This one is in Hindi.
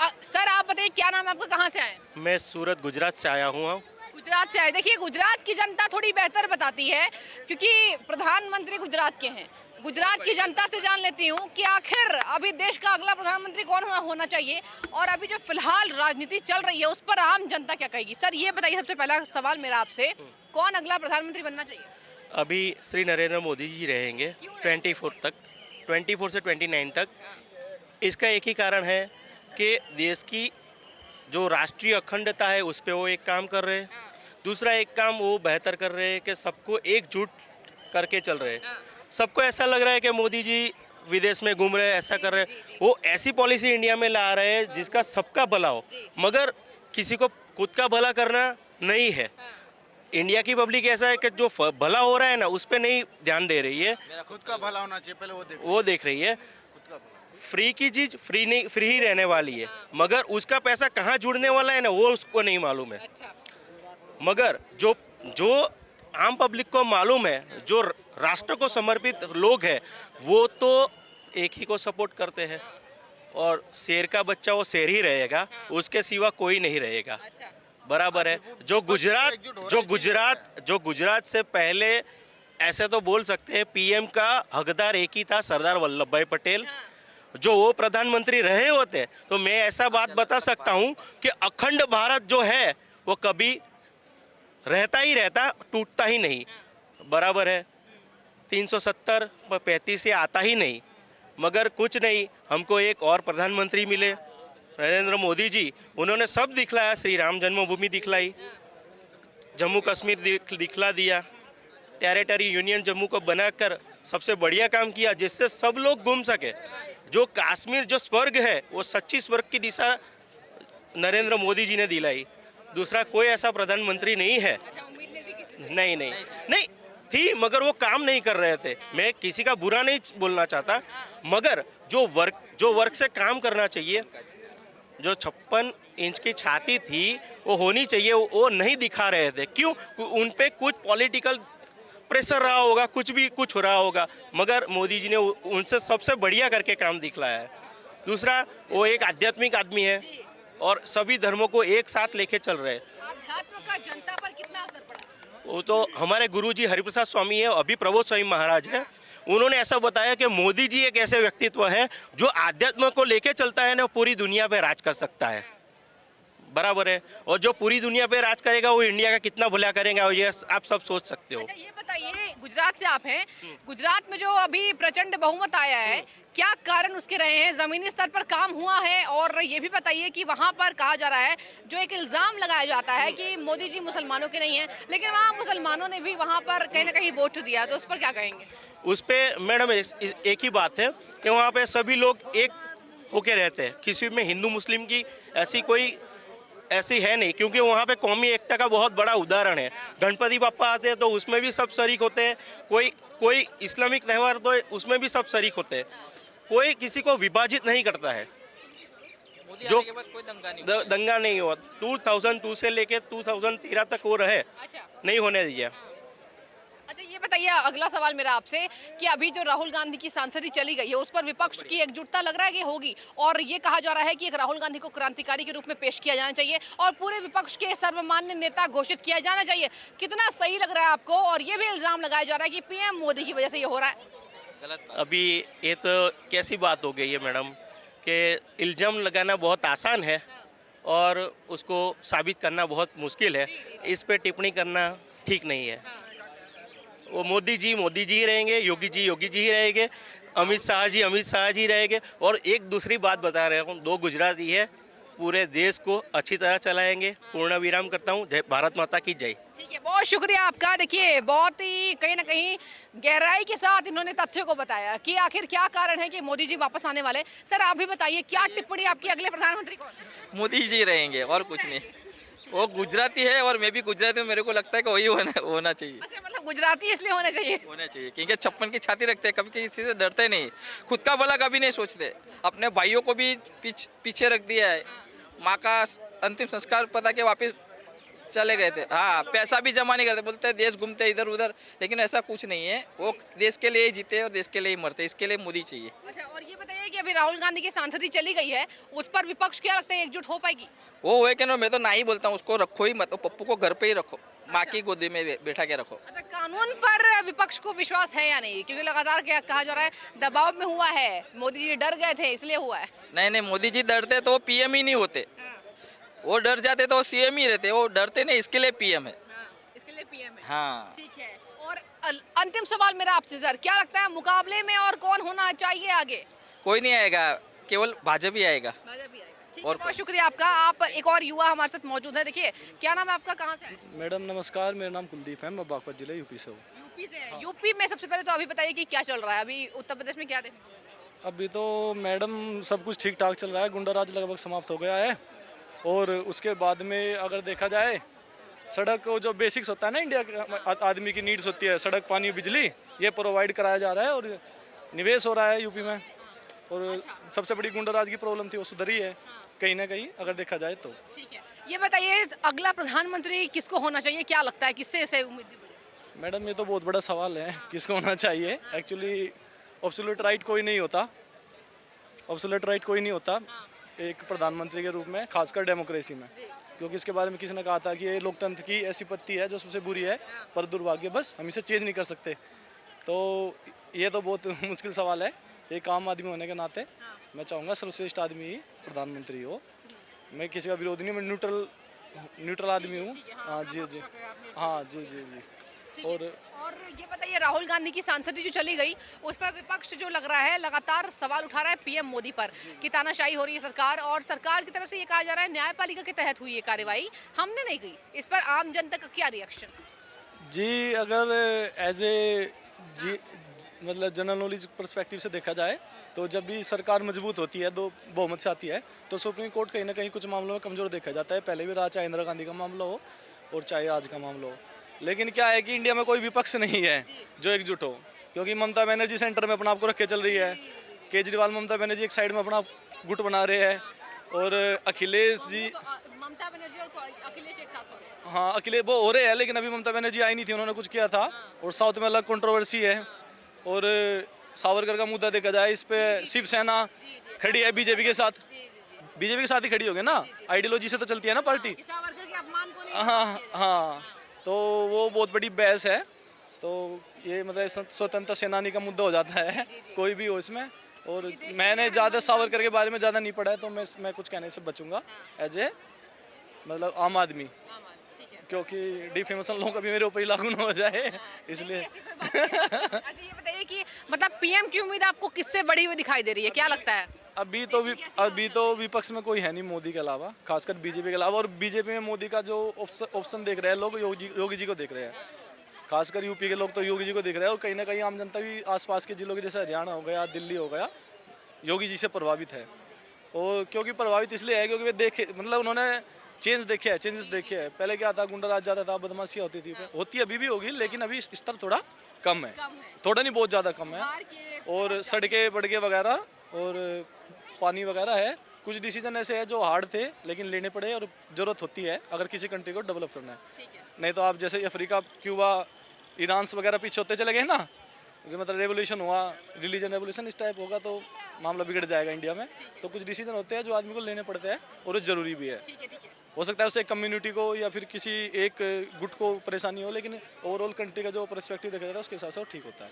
सर आप बताइए क्या नाम है आपका, कहाँ से आए? मैं सूरत गुजरात से आया हूँ। गुजरात से आए। देखिए गुजरात की जनता थोड़ी बेहतर बताती है क्योंकि प्रधानमंत्री गुजरात के हैं। गुजरात की जनता से जान लेती हूँ कि आखिर अभी देश का अगला प्रधानमंत्री कौन होना चाहिए और अभी जो फिलहाल राजनीति चल रही है उस पर आम जनता क्या कहेगी। सर ये बताइए, सबसे पहला सवाल मेरा आपसे, कौन अगला प्रधानमंत्री बनना चाहिए? अभी श्री नरेंद्र मोदी जी रहेंगे 24 तक, 24 से 29 तक। इसका एक ही कारण है कि देश की जो राष्ट्रीय अखंडता है उस पर वो एक काम कर रहे हैं। दूसरा एक काम वो बेहतर कर रहे हैं कि सबको एकजुट करके चल रहे हैं। सबको ऐसा लग रहा है कि मोदी जी विदेश में घूम रहे हैं, ऐसा कर रहे हैं, वो ऐसी पॉलिसी इंडिया में ला रहे हैं जिसका सबका भला हो, मगर किसी को खुद का भला करना नहीं है। इंडिया की पब्लिक ऐसा है कि जो भला हो रहा है ना उस पर नहीं ध्यान दे रही है, मेरा खुद का भला होना चाहिए पहले वो देख रही है। फ्री की चीज फ्री नहीं, फ्री ही रहने वाली है, मगर उसका पैसा कहाँ जुड़ने वाला है ना वो उसको नहीं मालूम है। मगर जो जो आम पब्लिक को मालूम है, जो राष्ट्र को समर्पित लोग हैं, वो तो एक ही को सपोर्ट करते हैं और शेर का बच्चा वो शेर ही रहेगा, उसके सिवा कोई नहीं रहेगा। बराबर है। जो गुजरात से पहले ऐसे तो बोल सकते हैं पीएम का हकदार एक ही था, सरदार वल्लभ भाई पटेल। जो वो प्रधानमंत्री रहे होते तो मैं ऐसा बात बता सकता हूँ कि अखंड भारत जो है वो कभी रहता ही रहता, टूटता ही नहीं। बराबर है। 370 35 से आता ही नहीं, मगर कुछ नहीं, हमको एक और प्रधानमंत्री मिले नरेंद्र मोदी जी। उन्होंने सब दिखलाया, श्री राम जन्मभूमि दिखलाई, जम्मू कश्मीर दिखला दिया, टेरिटरी यूनियन जम्मू को बनाकर सबसे बढ़िया काम किया जिससे सब लोग घूम सके। जो कश्मीर जो स्वर्ग है वो सच्ची स्वर्ग की दिशा नरेंद्र मोदी जी ने दिलाई। दूसरा कोई ऐसा प्रधानमंत्री नहीं है। नहीं नहीं नहीं थी, मगर वो काम नहीं कर रहे थे। मैं किसी का बुरा नहीं बोलना चाहता, मगर जो वर्क से काम करना चाहिए, जो 56 इंच की छाती थी वो होनी चाहिए, वो नहीं दिखा रहे थे। क्यों? उन पे कुछ पॉलिटिकल प्रेशर रहा होगा, कुछ हो रहा होगा, मगर मोदी जी ने उनसे सबसे बढ़िया करके काम दिखलाया है। दूसरा वो एक आध्यात्मिक आदमी है और सभी धर्मों को एक साथ लेके चल रहे हैं। अध्यात्म का जनता पर कितना असर पड़ा? वो तो हमारे गुरुजी हरिप्रसाद स्वामी है, अभी प्रबोध स्वामी महाराज है, उन्होंने ऐसा बताया कि मोदी जी एक ऐसे व्यक्तित्व है जो आध्यात्म को लेके चलता है ना, पूरी दुनिया पे राज कर सकता है। बराबर है। और जो पूरी दुनिया पे राज करेगा वो इंडिया का कितना भला करेगा, और ये आप सब सोच सकते हो। अच्छा ये बताइए, गुजरात से आप हैं, गुजरात में जो अभी प्रचंड बहुमत आया है, क्या कारण उसके रहे हैं? जमीनी स्तर पर काम हुआ है? और ये भी बताइए कि वहाँ पर कहा जा रहा है, जो एक इल्ज़ाम लगाया जाता है कि मोदी जी मुसलमानों के नहीं हैं, लेकिन वहाँ मुसलमानों ने भी वहाँ पर कहीं ना कहीं वोट दिया, तो उस पर क्या कहेंगे? उस पर मैडम एक ही बात है कि वहाँ पे सभी लोग एक होके रहते हैं। किसी में हिंदू मुस्लिम की ऐसी है नहीं, क्योंकि वहाँ पे कौमी एकता का बहुत बड़ा उदाहरण है। गणपति बापा आते हैं तो उसमें भी सब शरीक होते हैं, कोई इस्लामिक त्यौहार तो उसमें भी सब शरीक होते हैं। कोई किसी को विभाजित नहीं करता है। जो कोई दंगा नहीं हुआ 2002 से लेके 2013 तक वो रहे, नहीं होने दिया। अच्छा ये बताइए, अगला सवाल मेरा आपसे कि अभी जो राहुल गांधी की सांसदी चली गई है उस पर विपक्ष की एकजुटता लग रहा है कि होगी, और ये कहा जा रहा है कि एक राहुल गांधी को क्रांतिकारी के रूप में पेश किया जाना चाहिए और पूरे विपक्ष के सर्वमान्य नेता घोषित किया जाना चाहिए। कितना सही लग रहा है आपको? और ये भी इल्जाम लगाया जा रहा है कि पीएम मोदी की वजह से ये हो रहा है। अभी ये तो कैसी बात हो गई है मैडम कि इल्जाम लगाना बहुत आसान है और उसको साबित करना बहुत मुश्किल है। इस पे टिप्पणी करना ठीक नहीं है। वो मोदी जी ही रहेंगे, योगी जी ही रहेंगे, अमित शाह जी रहेंगे। और एक दूसरी बात बता रहा हूँ, 2 गुजराती है, पूरे देश को अच्छी तरह चलाएंगे। पूर्ण विराम करता हूँ। जय भारत माता की जय। ठीक है, बहुत शुक्रिया आपका। देखिए बहुत ही कहीं ना कहीं गहराई के साथ इन्होंने तथ्यों को बताया कि आखिर क्या कारण है कि मोदी जी वापस आने वाले। सर आप भी बताइए, क्या टिप्पणी आपकी, अगले प्रधानमंत्री कौन? मोदी जी रहेंगे और कुछ नहीं। वो गुजराती है और मैं भी गुजराती हूँ, मेरे को लगता है कि वही होना चाहिए। अच्छा, मतलब गुजराती इसलिए होना चाहिए? क्योंकि 56 की छाती रखते हैं, कभी किसी से डरते नहीं, खुद का भला कभी नहीं सोचते। अपने भाइयों को भी पीछे रख दिया है। माँ का अंतिम संस्कार पता के वापस चले गए थे। हाँ, पैसा भी जमा नहीं करते, बोलते हैं देश घूमते इधर उधर, लेकिन ऐसा कुछ नहीं है। वो देश के लिए ही जीते और देश के लिए ही मरते, इसके लिए मोदी चाहिए। अच्छा, और ये बताइए कि अभी राहुल गांधी की सांसदी चली गई है, उस पर विपक्ष क्या लगता है एकजुट हो पाएगी? वो हुए कि ना, मैं तो ना ही बोलता हूँ, उसको रखो ही मत, पप्पू को घर पे ही रखो, माँ की गोदी में बैठा के रखो। अच्छा, कानून पर विपक्ष को विश्वास है या नहीं? क्योंकि लगातार क्या कहा जा रहा है, दबाव में हुआ है, मोदी जी डर गए थे इसलिए हुआ है। नहीं नहीं, मोदी जी डरते तो पीएम ही नहीं होते, वो डर जाते तो सीएम ही रहते, वो डरते नहीं, इसके लिए पीएम है। इसके लिए पीएम है। हाँ, ठीक है। और अंतिम सवाल मेरा आपसे सर, क्या लगता है मुकाबले में और कौन होना चाहिए आगे? कोई नहीं आएगा, केवल भाजपा ही आएगा। भाजपा ही आएगा। ठीक है, और बहुत शुक्रिया आपका। आप एक और युवा हमारे साथ मौजूद है। देखिए, क्या नाम है आपका, कहाँ से है? मैडम नमस्कार, मेरा नाम कुलदीप है, मैं बागपत जिले यूपी से हूँ। यूपी से है। यूपी में सबसे पहले तो अभी बताइए कि क्या चल रहा है अभी उत्तर प्रदेश में, क्या देखने को मिल रहा है? अभी तो मैडम सब कुछ ठीक ठाक चल रहा है, गुंडा राज लगभग समाप्त हो गया है। और उसके बाद में अगर देखा जाए, सड़क को जो बेसिक्स होता है ना, इंडिया के आदमी की नीड्स होती है, सड़क पानी बिजली, ये प्रोवाइड कराया जा रहा है और निवेश हो रहा है यूपी में। और सबसे बड़ी गुंडा राज की प्रॉब्लम थी वो सुधरी है कहीं ना कहीं, अगर देखा जाए तो। ठीक है, ये बताइए अगला प्रधानमंत्री किसको होना चाहिए, क्या लगता है, किससे ऐसे उम्मीद बढ़े? मैडम ये तो बहुत बड़ा सवाल है, किसको होना चाहिए। एक्चुअली एब्सोल्यूट राइट कोई नहीं होता, एब्सोल्यूट राइट कोई नहीं होता एक प्रधानमंत्री के रूप में, खासकर डेमोक्रेसी में। क्योंकि इसके बारे में किसी ने कहा था कि ये लोकतंत्र की ऐसी पत्ती है जो सबसे बुरी है, पर दुर्भाग्य बस हम इसे चेंज नहीं कर सकते। तो ये तो बहुत मुश्किल सवाल है। एक आम आदमी होने के नाते मैं चाहूँगा सर्वश्रेष्ठ आदमी ही प्रधानमंत्री हो। मैं किसी का विरोधी नहीं, मैं न्यूट्रल आदमी हूँ। हाँ जी जी, हाँ जी जी जी। और ये बताइए, राहुल गांधी की सांसदी जो चली गई, उस पर विपक्ष जो लग रहा है लगातार सवाल उठा रहा है पीएम मोदी पर कि तानाशाही हो रही है सरकार, और सरकार की तरफ से ये कहा जा रहा है न्यायपालिका के तहत हुई ये कार्रवाई, हमने नहीं की। इस पर आम जनता का क्या रिएक्शन? जी, अगर एज ए जी मतलब जनरल नॉलेज पर्सपेक्टिव से देखा जाए तो जब भी सरकार मजबूत होती है, दो बहुमत से आती है, तो सुप्रीम कोर्ट कहीं ना कहीं कुछ मामलों में कमज़ोर देखा जाता है। पहले भी रहा, चाहे इंदिरा गांधी का मामला हो और चाहे आज का मामला हो। लेकिन क्या है कि इंडिया में कोई विपक्ष नहीं है जो एकजुट हो, क्योंकि ममता बनर्जी सेंटर में अपना आप को रख के चल रही है, केजरीवाल ममता बनर्जी एक साइड में अपना गुट बना रहे हैं, और अखिलेश जी, ममता बनर्जी और अखिलेश एक साथ हो रहे हैं। हाँ अखिलेश वो हो रहे हैं, लेकिन अभी ममता बनर्जी आई नहीं थी, उन्होंने कुछ किया था। और साउथ में अलग कंट्रोवर्सी है। और सावरकर का मुद्दा देखा जाए, इस पे शिवसेना खड़ी है बीजेपी के साथ, बीजेपी के साथ ही खड़ी होगी ना, आइडियोलॉजी से तो चलती है ना पार्टी। सावरकर के अपमान को नहीं। हाँ हाँ, तो वो बहुत बड़ी बहस है। तो ये मतलब स्वतंत्रता सेनानी का मुद्दा हो जाता है, कोई भी हो इसमें। और मैंने ज़्यादा सावरकर के बारे में ज़्यादा नहीं पढ़ा है, तो मैं कुछ कहने से बचूंगा एज ए मतलब आम आदमी, क्योंकि डिफेमेशन लॉ कभी मेरे ऊपर ही लागू ना हो जाए, इसलिए। अच्छा, ये बताइए कि मतलब पीएम की उम्मीद आपको किससे बड़ी हुई दिखाई दे रही है, क्या लगता है? अभी तो विपक्ष में कोई है नहीं मोदी के अलावा, खासकर बीजेपी के अलावा। और बीजेपी में मोदी का जो ऑप्शन देख रहे हैं लोग, योगी जी को देख रहे हैं। खासकर यूपी के लोग तो योगी जी को देख रहे हैं, और कहीं ना कहीं आम जनता भी आसपास के जिलों के जैसे हरियाणा हो गया, दिल्ली हो गया, योगी जी से प्रभावित है। और क्योंकि प्रभावित इसलिए है क्योंकि वे देखे, मतलब उन्होंने चेंजेस देखे हैं। पहले क्या था, गुंडा राज जाता था, बदमाशियाँ होती अभी भी होगी, लेकिन अभी स्तर थोड़ा कम है, थोड़ा नहीं बहुत ज़्यादा कम है। और सड़कें वड़कें वगैरह और पानी वगैरह है। कुछ डिसीजन ऐसे है जो हार्ड थे लेकिन लेने पड़े, और ज़रूरत होती है अगर किसी कंट्री को डेवलप करना है। नहीं तो आप जैसे अफ्रीका, क्यूबा, ईरान वगैरह पीछे होते चले गए ना, जो मतलब रेवोल्यूशन हुआ, रिलीजन रेवोल्यूशन इस टाइप होगा तो मामला बिगड़ जाएगा इंडिया में। तो कुछ डिसीजन होते हैं जो आदमी को लेने पड़ते हैं, और वो ज़रूरी भी है। हो सकता है उससे कम्युनिटी को या फिर किसी एक गुट को परेशानी हो, लेकिन ओवरऑल कंट्री का जो पर्सपेक्टिव देखा जाता है उसके हिसाब से वो ठीक होता है।